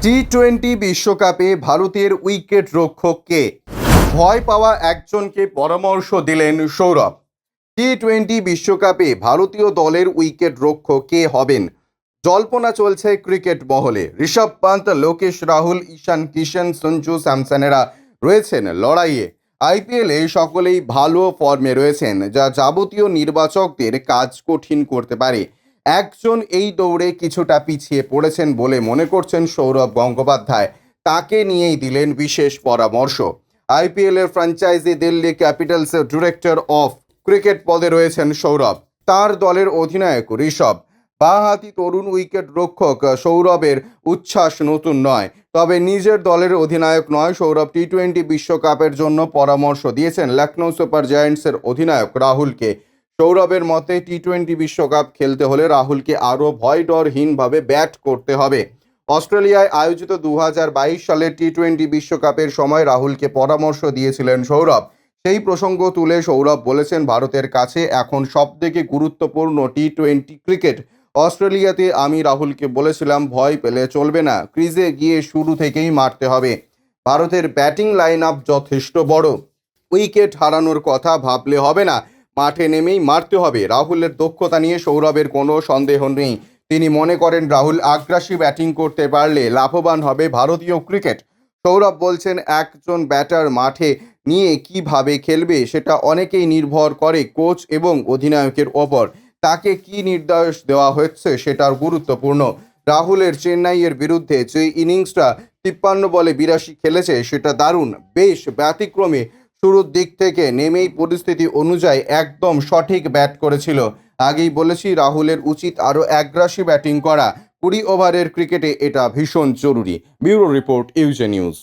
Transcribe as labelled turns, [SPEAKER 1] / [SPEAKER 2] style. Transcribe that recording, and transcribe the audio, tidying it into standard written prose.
[SPEAKER 1] টি-20 বিশ্বকাপে ভারতের উইকেট রক্ষক কে? ভয় পাওয়া একজনকে পরামর্শ দিলেন সৌরভ। টি-20 বিশ্বকাপে ভারতীয় দলের উইকেট রক্ষক কে হবেন? জল্পনা চলছে ক্রিকেট মহলে। ঋষভ পান্ত, লোকেশ রাহুল, ঈশান কিশন, সঞ্জু স্যামসনেরা রয়েছেন লড়াইয়ে। আইপিএলে সকলেই ভালো ফর্মে রয়েছেন, যা যাবতীয় নির্বাচকদের কাজ কঠিন করতে পারে। একজন এই দৌড়ে কিছুটা পিছিয়ে পড়েছেন বলে মনে করছেন সৌরভ গঙ্গোপাধ্যায়। তাকে নিয়েই দিলেন বিশেষ পরামর্শ। আইপিএলের ফ্র্যাঞ্চাইজি দিল্লি ক্যাপিটালসের ডিরেক্টর অফ ক্রিকেট পদে রয়েছেন সৌরভ। তার দলের অধিনায়ক ঋষভ। বাঁহাতি তরুণ উইকেট রক্ষক সৌরভের উচ্ছ্বাস নতুন নয়, তবে নিজের দলের অধিনায়ক নয়। সৌরভ টি-20 বিশ্বকাপের জন্য পরামর্শ দিয়েছেন লখনৌ সুপার জায়ান্টসের অধিনায়ক রাহুলকে। সৌরভের মতে টি-20 বিশ্বকাপ খেলতে হলে রাহুলকে আরও ভয়ডরহীনভাবে ব্যাট করতে হবে। অস্ট্রেলিয়ায় আয়োজিত 2022 সালের টি-20 বিশ্বকাপের সময় রাহুলকে পরামর্শ দিয়েছিলেন সৌরভ। সেই প্রসঙ্গ তুলে সৌরভ বলেছেন, ভারতের কাছে এখন সবথেকে গুরুত্বপূর্ণ টি-20 ক্রিকেট। অস্ট্রেলিয়াতে আমি রাহুলকে বলেছিলাম, ভয় পেলে চলবে না, ক্রিজে গিয়ে শুরু থেকেই মারতে হবে। ভারতের ব্যাটিং লাইন আপ যথেষ্ট বড়, উইকেট হারানোর কথা ভাবলে হবে না, মাঠে নেমেই মারতে হবে। রাহুলের দক্ষতা নিয়ে সৌরভের কোনো সন্দেহ নেই। তিনি মনে করেন রাহুল আগ্রাসী ব্যাটিং করতে পারলে লাভবান হবে ভারতীয় ক্রিকেট। সৌরভ বলছেন, একজন ব্যাটার মাঠে নিয়ে কিভাবে খেলবে সেটা অনেকেই নির্ভর করে কোচ এবং অধিনায়কের ওপর। তাকে কি নির্দেশ দেওয়া হচ্ছে সেটার গুরুত্বপূর্ণ। রাহুলের চেন্নাইয়ের বিরুদ্ধে যে ইনিংসটা 53 বলে 82 খেলেছে সেটা দারুণ, বেশ ব্যতিক্রমী। শুরুর দিক থেকে নেমেই পরিস্থিতি অনুযায়ী একদম সঠিক ব্যাট করেছিল। আগেই বলেছি, রাহুলের উচিত আরও অ্যাগ্রাসী ব্যাটিং করা। 20 ওভারের ক্রিকেটে এটা ভীষণ জরুরি। Bureau report, UJ news.